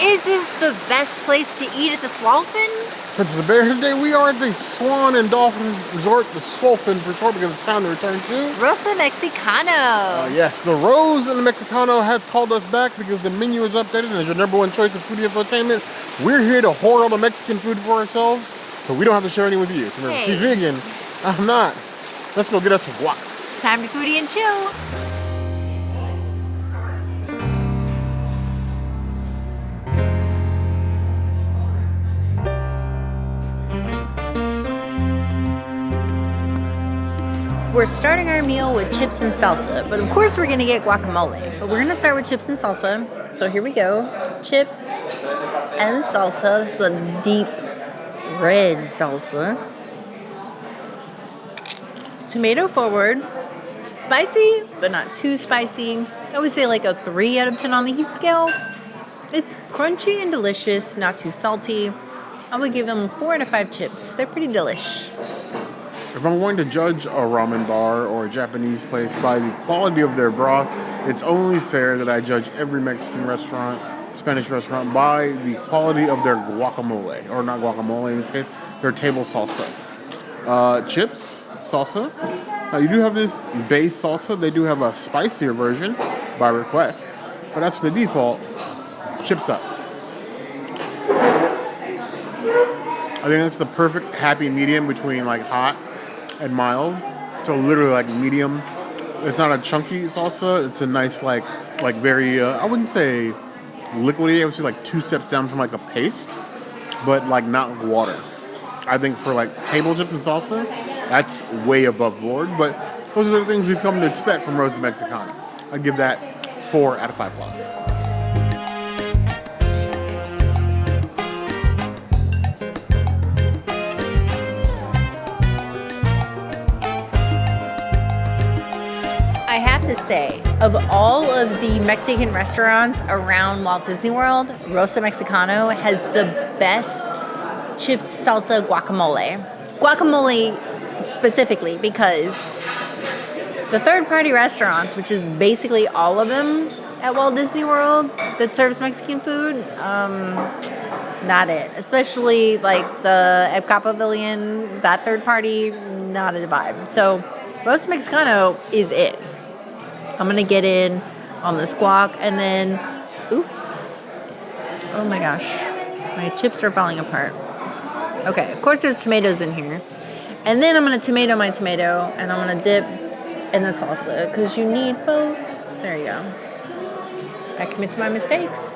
Is this the best place to eat at the Swalfin? Since the bear today, we are at the Swan and Dolphin Resort, the Swalfin for short, because it's time to return to Rosa Mexicano. Yes, the Rose and the Mexicano has called us back because the menu is updated and is your number one choice of foodie infotainment. We're here to hoard all the Mexican food for ourselves, so we don't have to share any with you. So remember, she's vegan, I'm not. Let's go get us some guac. Time to foodie and chill. We're starting our meal with chips and salsa, but of course we're gonna get guacamole. But we're gonna start with chips and salsa. So here we go. Chip and salsa. This is a deep red salsa. Tomato forward. Spicy, but not too spicy. I would say like a 3 out of 10 on the heat scale. It's crunchy and delicious, not too salty. I would give them 4 out of 5 chips. They're pretty delish. If I'm going to judge a ramen bar or a Japanese place by the quality of their broth, it's only fair that I judge every Mexican restaurant, Spanish restaurant, by the quality of their guacamole. Or not guacamole in this case, their table salsa. Chips, salsa. You do have this base salsa. They do have a spicier version by request. But that's the default. Chips up. I think that's the perfect happy medium between like hot and mild. So literally like medium. It's not a chunky salsa. It's a nice like very, I wouldn't say liquidy. I would say like 2 steps down from like a paste, but like not water. I think for like table chips and salsa, that's way above board. But those are the things we've come to expect from Rosa Mexicano. I'd give that 4 out of 5 plus. I have to say, of all of the Mexican restaurants around Walt Disney World, Rosa Mexicano has the best chips, salsa, guacamole. Guacamole specifically because the third-party restaurants, which is basically all of them at Walt Disney World that serves Mexican food, not it. Especially like the Epcot Pavilion, that third party, not a vibe. So Rosa Mexicano is it. I'm gonna get in on this guac and then, ooh, oh my gosh, my chips are falling apart. Okay, of course there's tomatoes in here. And then I'm gonna tomato my tomato and I'm gonna dip in the salsa because you need both. There you go. I commit to my mistakes.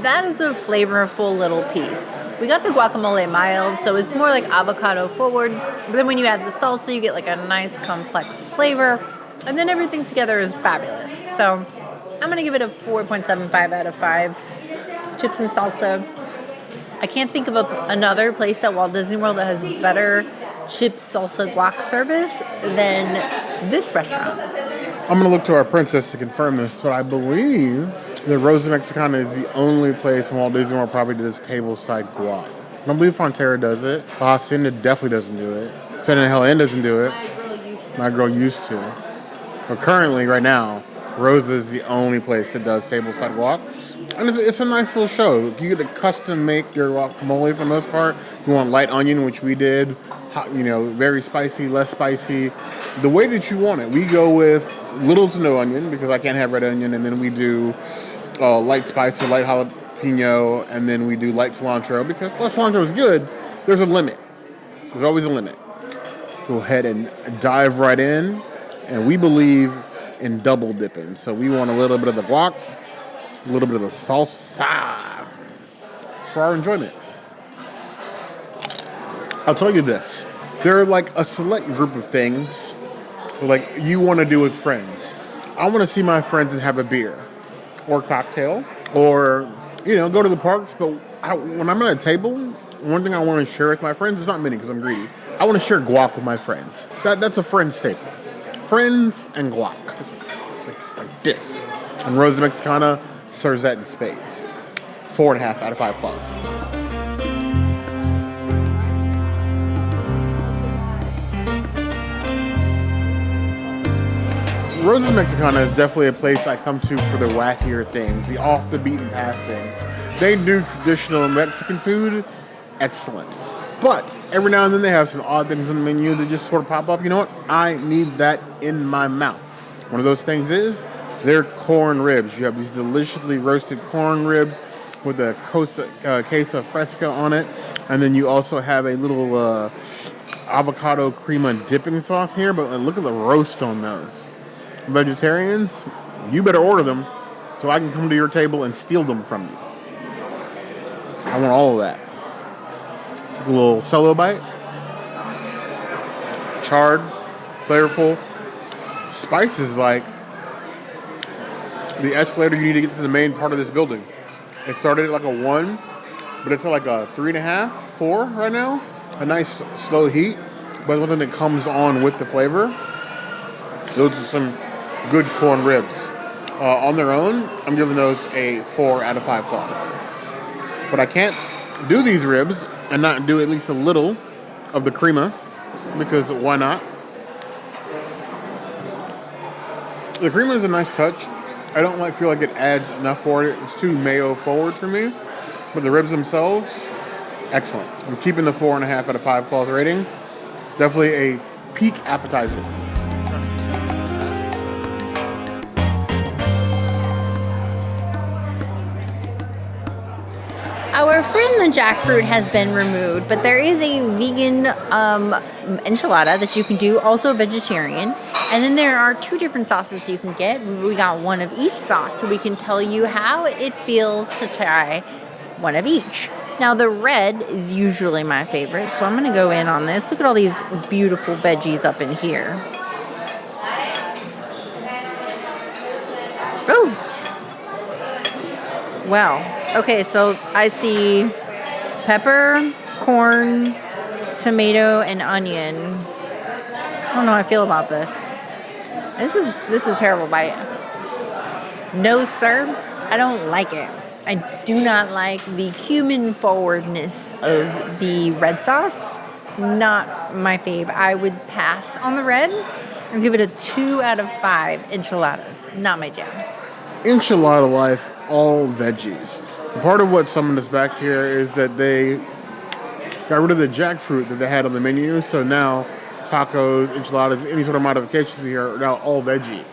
That is a flavorful little piece. We got the guacamole mild, so it's more like avocado forward. But then when you add the salsa, you get like a nice complex flavor. And then everything together is fabulous. So I'm going to give it a 4.75 out of 5. Chips and salsa. I can't think of another place at Walt Disney World that has better chips, salsa, guac service than this restaurant. I'm going to look to our princess to confirm this, but I believe that Rosa Mexicana is the only place in Walt Disney World property that does tableside guac. I don't believe Frontera does it. Hacienda definitely doesn't do it. San Helen doesn't do it. My girl used to. But currently, right now, Rosa is the only place that does tableside guac. And it's a nice little show. You get to custom make your guacamole for the most part. You want light onion, which we did. Hot, very spicy, less spicy. The way that you want it. We go with little to no onion because I can't have red onion. And then we do light spice or light jalapeno. And then we do light cilantro because while cilantro is good, there's a limit. There's always a limit. Go ahead and dive right in. And we believe in double dipping. So we want a little bit of the guac, a little bit of the salsa for our enjoyment. I'll tell you this. There are like a select group of things like you want to do with friends. I want to see my friends and have a beer or cocktail or, go to the parks. But when I'm at a table, one thing I want to share with my friends is not many because I'm greedy. I want to share guac with my friends. That's a friend staple. Friends and guac. It's like this. And Rosa Mexicana serves that in spades. 4.5 out of 5 plus. Rosa Mexicano is definitely a place I come to for the wackier things, the off the beaten path things. They do traditional Mexican food excellent. But every now and then they have some odd things on the menu that just sort of pop up. You know what? I need that in my mouth. One of those things is their corn ribs. You have these deliciously roasted corn ribs with a queso fresca on it. And then you also have a little avocado crema dipping sauce here. But look at the roast on those. Vegetarians, you better order them so I can come to your table and steal them from you. I want all of that. A little solo bite. Charred, flavorful. Spices like the escalator you need to get to the main part of this building. It started at like a 1, but it's at like a 3.5, 4 right now. A nice slow heat, but one thing that comes on with the flavor. Those are some good corn ribs. On their own, I'm giving those a 4 out of 5 claws. But I can't do these ribs and not do at least a little of the crema, because why not? The crema is a nice touch. I don't feel like it adds enough for it. It's too mayo forward for me. But the ribs themselves, excellent. I'm keeping the 4.5 out of 5 claws rating. Definitely a peak appetizer. Our friend the jackfruit has been removed, but there is a vegan enchilada that you can do, also vegetarian. And then there are 2 different sauces you can get. We got one of each sauce, so we can tell you how it feels to try one of each. Now the red is usually my favorite, so I'm gonna go in on this. Look at all these beautiful veggies up in here. Oh! Wow. Okay, so I see pepper, corn, tomato, and onion. I don't know how I feel about this. This is a terrible bite. No, sir. I don't like it. I do not like the cumin forwardness of the red sauce. Not my fave. I would pass on the red and give it a 2 out of 5 enchiladas. Not my jam. Enchilada life, all veggies. Part of what summoned us back here is that they got rid of the jackfruit that they had on the menu, so now tacos, enchiladas, any sort of modifications here are now all veggie,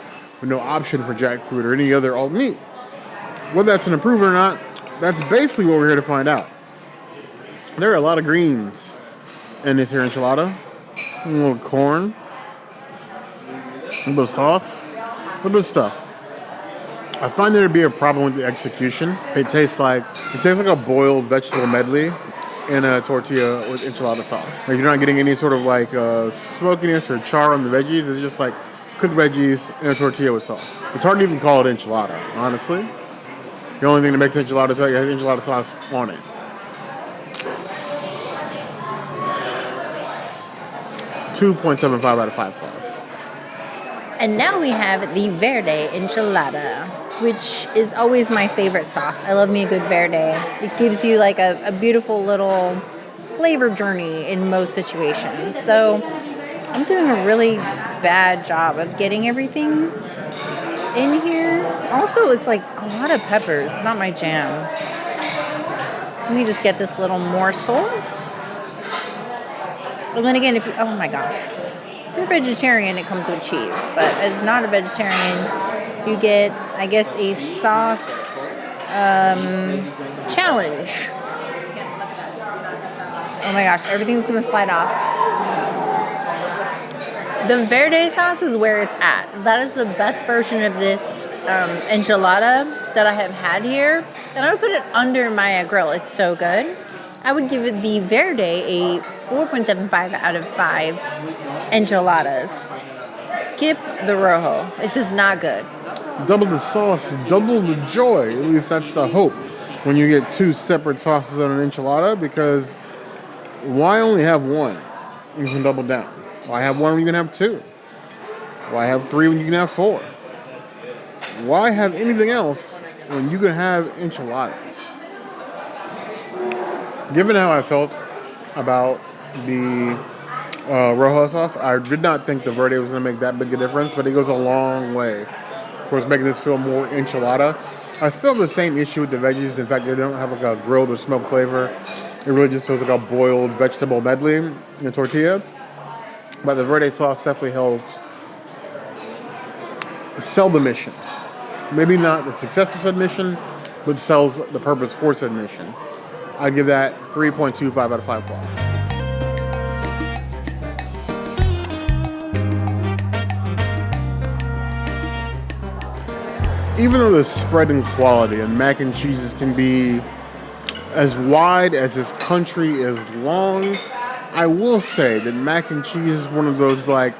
with no option for jackfruit or any other alt meat. Whether that's an improvement or not, that's basically what we're here to find out. There are a lot of greens in this here enchilada. A little corn, a little bit of sauce, a little bit of stuff. I find there to be a problem with the execution. It tastes like a boiled vegetable medley in a tortilla with enchilada sauce. Like you're not getting any sort of like smokiness or char on the veggies. It's just like cooked veggies in a tortilla with sauce. It's hard to even call it enchilada, honestly. The only thing that makes enchilada tell you has enchilada sauce on it. $2.75 out of 5 claws. And now we have the Verde enchilada, which is always my favorite sauce. I love me a good Verde. It gives you like a beautiful little flavor journey in most situations. So I'm doing a really bad job of getting everything in here. Also, it's like a lot of peppers. It's not my jam. Let me just get this little morsel. And then again, oh my gosh. If you're vegetarian, it comes with cheese. But as not a vegetarian, you get, I guess, a sauce challenge. Oh my gosh, everything's going to slide off. The Verde sauce is where it's at. That is the best version of this enchilada that I have had here. And I would put it under my grill. It's so good. I would give it the Verde a 4.75 out of 5 enchiladas. Skip the rojo. It's just not good. Double the sauce, double the joy. At least that's the hope when you get 2 separate sauces on an enchilada, because why only have one? You can double down. Why have one when you can have 2? Why have 3 when you can have 4? Why have anything else when you can have enchiladas? Given how I felt about the Rojo sauce. I did not think the Verde was going to make that big a difference, but it goes a long way towards making this feel more enchilada. I still have the same issue with the veggies. In fact, they don't have like a grilled or smoked flavor. It really just feels like a boiled vegetable medley in a tortilla. But the Verde sauce definitely helps sell the mission. Maybe not the success of said mission, but sells the purpose for said mission. I'd give that 3.25 out of 5 claws. Even though the spread in quality and mac and cheeses can be as wide as this country is long, I will say that mac and cheese is one of those like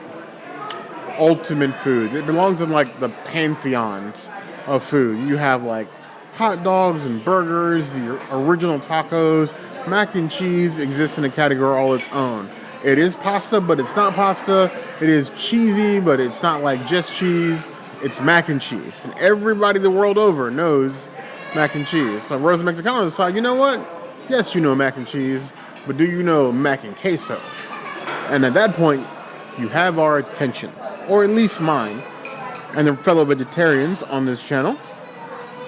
ultimate foods. It belongs in like the pantheons of food. You have like hot dogs and burgers, the original tacos. Mac and cheese exists in a category all its own. It is pasta, but it's not pasta. It is cheesy, but it's not like just cheese. It's mac and cheese. And everybody the world over knows mac and cheese. So Rosa Mexicano decided, you know what? Yes, you know mac and cheese, but do you know mac and queso? And at that point, you have our attention, or at least mine, and the fellow vegetarians on this channel.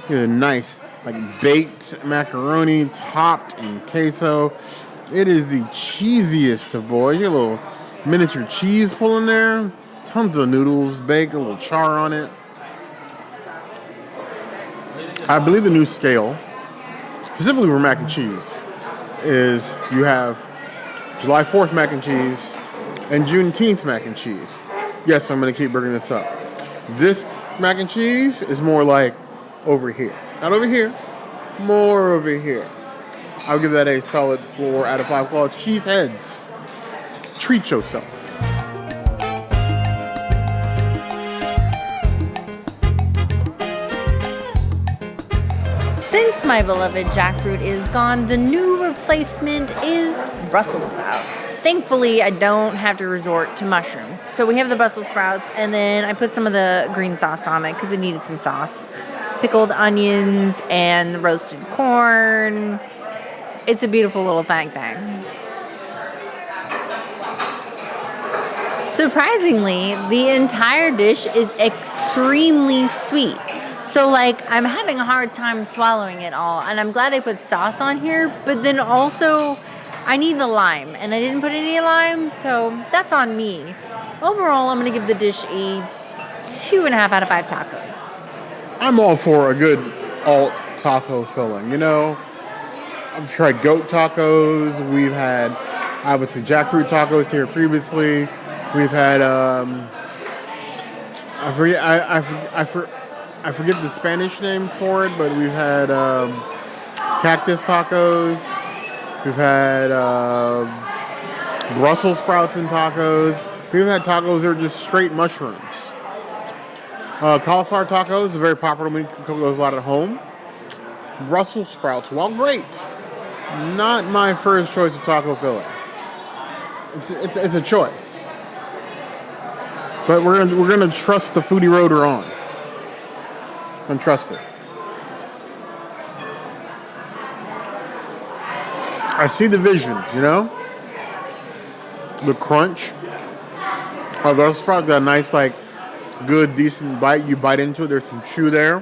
You know, nice, like baked macaroni topped in queso. It is the cheesiest of boys. You get a little miniature cheese pull in there. Tons of noodles, baked, a little char on it. I believe the new scale, specifically for mac and cheese, is you have July 4th mac and cheese and Juneteenth mac and cheese. Yes, I'm going to keep bringing this up. This mac and cheese is more like over here. Not over here, more over here. I'll give that a solid 4 out of 5 claws. Cheese heads. Treat yourself. Since my beloved jackfruit is gone, the new replacement is Brussels sprouts. Thankfully, I don't have to resort to mushrooms. So we have the Brussels sprouts, and then I put some of the green sauce on it because it needed some sauce. Pickled onions and roasted corn. It's a beautiful little thing. Surprisingly, the entire dish is extremely sweet. So, like, I'm having a hard time swallowing it all. And I'm glad they put sauce on here. But then also, I need the lime. And I didn't put any lime, so that's on me. Overall, I'm going to give the dish a 2.5 out of 5 tacos. I'm all for a good alt taco filling. You know, I've tried goat tacos. We've had, obviously, jackfruit tacos here previously. We've had, I forget the Spanish name for it, but we've had cactus tacos. We've had Brussels sprouts and tacos. We've had tacos that are just straight mushrooms. Cauliflower tacos are very popular. We cook those a lot at home. Brussels sprouts, while great, not my first choice of taco filling. It's a choice, but we're gonna trust the foodie road we're on. And trust it. I see the vision, you know? The crunch. Oh, those sprouts got a nice, like, good, decent bite. You bite into it, there's some chew there.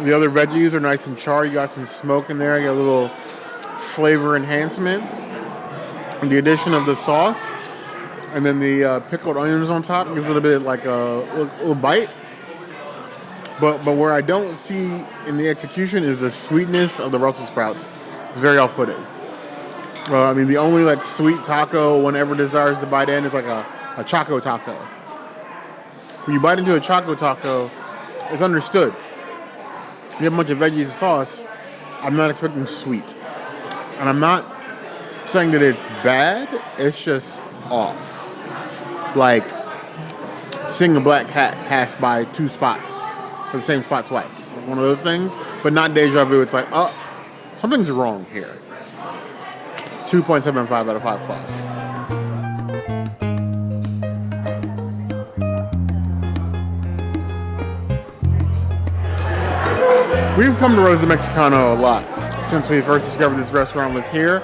The other veggies are nice and char. You got some smoke in there. You got a little flavor enhancement. And the addition of the sauce. And then the pickled onions on top gives it a bit of, like, a little bite. But where I don't see in the execution is the sweetness of the Brussels sprouts. It's very off-putting. I mean, the only like sweet taco one ever desires to bite in is like a Choco taco. When you bite into a Choco taco, it's understood. You have a bunch of veggies and sauce. I'm not expecting sweet. And I'm not saying that it's bad. It's just off. Like seeing a black cat pass by 2 spots. For the same spot twice. One of those things, but not deja vu. It's like, oh, something's wrong here. 2.75 out of 5 claws. We've come to Rosa Mexicano a lot since we first discovered this restaurant was here.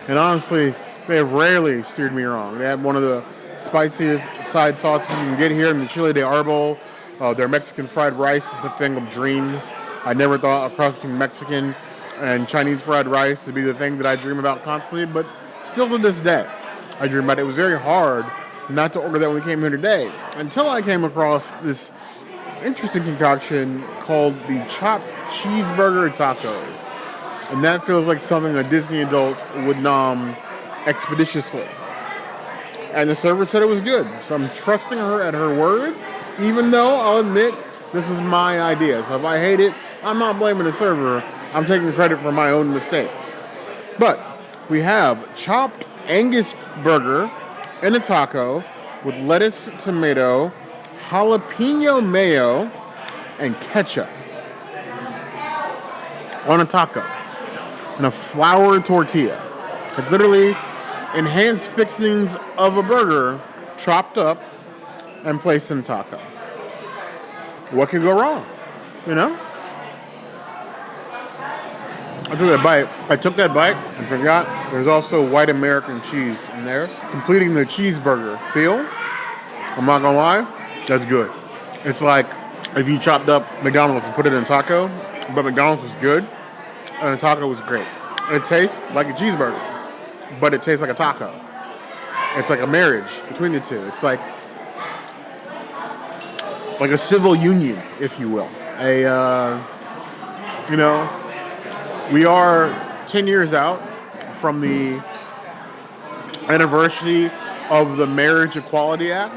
And honestly, They have rarely steered me wrong. They have one of the spiciest side sauces you can get here in the Chile de Arbol. Their Mexican fried rice is a thing of dreams. I never thought a cross between Mexican and Chinese fried rice to be the thing that I dream about constantly, but still to this day, I dream about it. It was very hard not to order that when we came here today, until I came across this interesting concoction called the chopped cheeseburger tacos. And that feels like something a Disney adult would nom expeditiously. And the server said it was good. So I'm trusting her at her word, even though I'll admit this is my idea. So if I hate it, I'm not blaming the server. I'm taking credit for my own mistakes. But we have chopped Angus burger in a taco with lettuce, tomato, jalapeno mayo, and ketchup on a taco and a flour tortilla. It's literally enhanced fixings of a burger chopped up and placed in a taco. What could go wrong? You know? I took that bite and forgot there's also white American cheese in there, completing the cheeseburger feel. I'm not gonna lie, that's good. It's like if you chopped up McDonald's and put it in a taco, but McDonald's is good and the taco was great. It tastes like a cheeseburger, but it tastes like a taco. It's like a marriage between the two. It's like a civil union, if you will. We are 10 years out from the anniversary of the Marriage Equality Act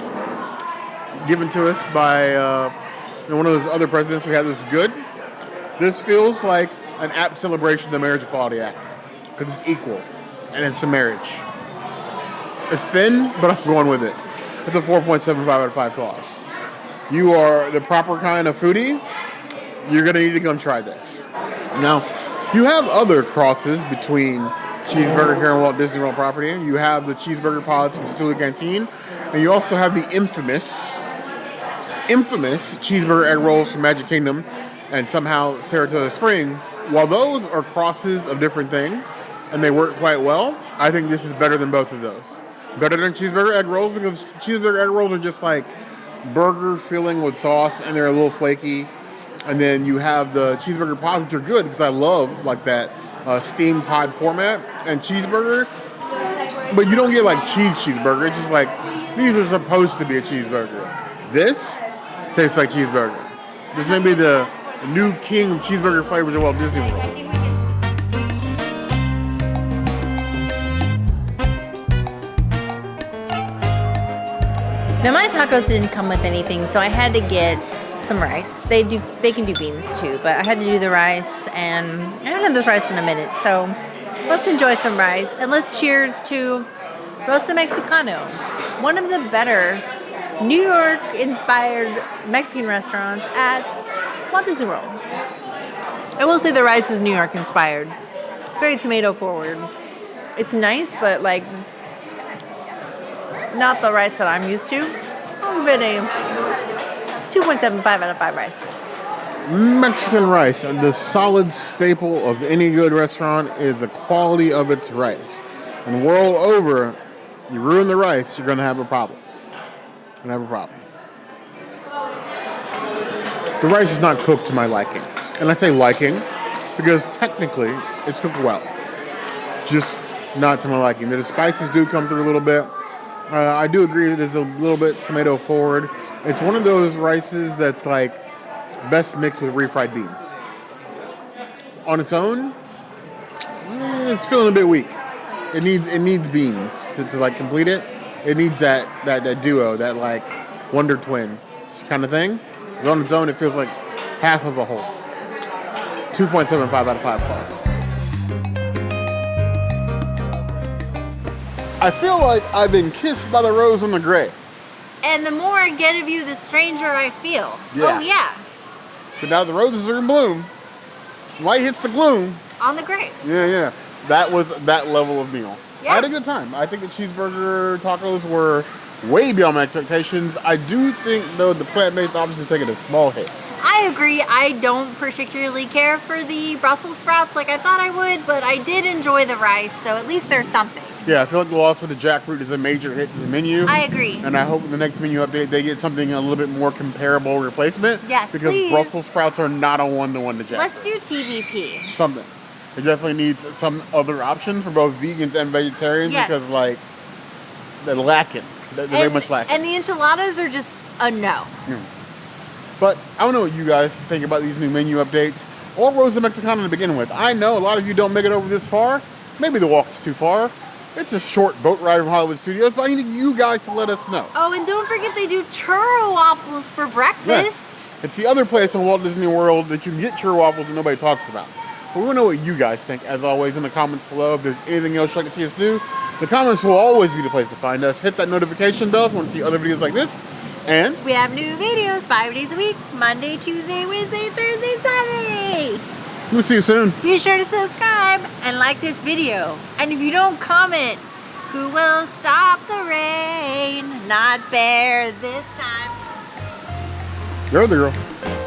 given to us by one of those other presidents we had that was good. This feels like an apt celebration of the Marriage Equality Act because it's equal and it's a marriage. It's thin, but I'm going with it. It's a 4.75 out of 5 claws. You are the proper kind of foodie, you're going to need to come try this. Now, you have other crosses between cheeseburger here on Walt Disney World property. You have the cheeseburger pods from Stula Canteen, and you also have the infamous cheeseburger egg rolls from Magic Kingdom and somehow Saratoga Springs. While those are crosses of different things, and they work quite well, I think this is better than both of those. Better than cheeseburger egg rolls because cheeseburger egg rolls are just like burger filling with sauce, and they're a little flaky. And then you have the cheeseburger pods, which are good because I love like that steamed pod format and cheeseburger. But you don't get like cheeseburger. It's just like these are supposed to be a cheeseburger. This tastes like cheeseburger. This may be the new king of cheeseburger flavors at Walt Disney World. Now my tacos didn't come with anything, so I had to get some rice. They can do beans too, but I had to do the rice, and I haven't had this rice in a minute, so let's enjoy some rice, and let's cheers to Rosa Mexicano, one of the better New York-inspired Mexican restaurants at Walt Disney World. I will say the rice is New York-inspired. It's very tomato-forward. It's nice, but like not the rice that I'm used to. I'll give it a 2.75 out of 5 rices. Mexican rice, the solid staple of any good restaurant is the quality of its rice. And world over, you ruin the rice, you're going to have a problem. The rice is not cooked to my liking. And I say liking because technically it's cooked well. Just not to my liking. The spices do come through a little bit. I do agree that it's a little bit tomato forward. It's one of those rices that's like best mixed with refried beans. On its own, it's feeling a bit weak. It needs beans to like complete it. It needs that duo, that like wonder twin kind of thing. But on its own, it feels like half of a whole. 2.75 out of 5 claws. I feel like I've been kissed by the rose on the grave. And the more I get of you, the stranger I feel. Yeah. Oh, yeah. But now the roses are in bloom. Light hits the gloom. On the grave. Yeah. That was that level of meal. Yeah. I had a good time. I think the cheeseburger tacos were way beyond my expectations. I do think, though, the plant-based options taking a small hit. I agree. I don't particularly care for the Brussels sprouts like I thought I would, but I did enjoy the rice, so at least there's something. Yeah, I feel like also the jackfruit is a major hit to the menu. I agree. And I hope in the next menu update they get something a little bit more comparable replacement. Yes, because please. Brussels sprouts are not a one-to-one to jackfruit. Let's do TVP. Something. It definitely needs some other options for both vegans and vegetarians Yes. because like they're lacking. They're very much lacking. And the enchiladas are just a no. But I don't know what you guys think about these new menu updates or Rosa Mexicano to begin with. I know a lot of you don't make it over this far. Maybe the walk is too far. It's a short boat ride from Hollywood Studios, but I need you guys to let us know. Oh, and don't forget they do churro waffles for breakfast. Yes. It's the other place in Walt Disney World that you can get churro waffles and nobody talks about. But we want to know what you guys think, as always, in the comments below. If there's anything else you'd like to see us do, the comments will always be the place to find us. Hit that notification bell if you want to see other videos like this. And we have new videos 5 days a week, Monday, Tuesday, Wednesday, Thursday, Saturday. we'll see you soon. Be sure to subscribe and like this video. And if you don't comment, who will stop the rain? Not Bear this time. You're the girl.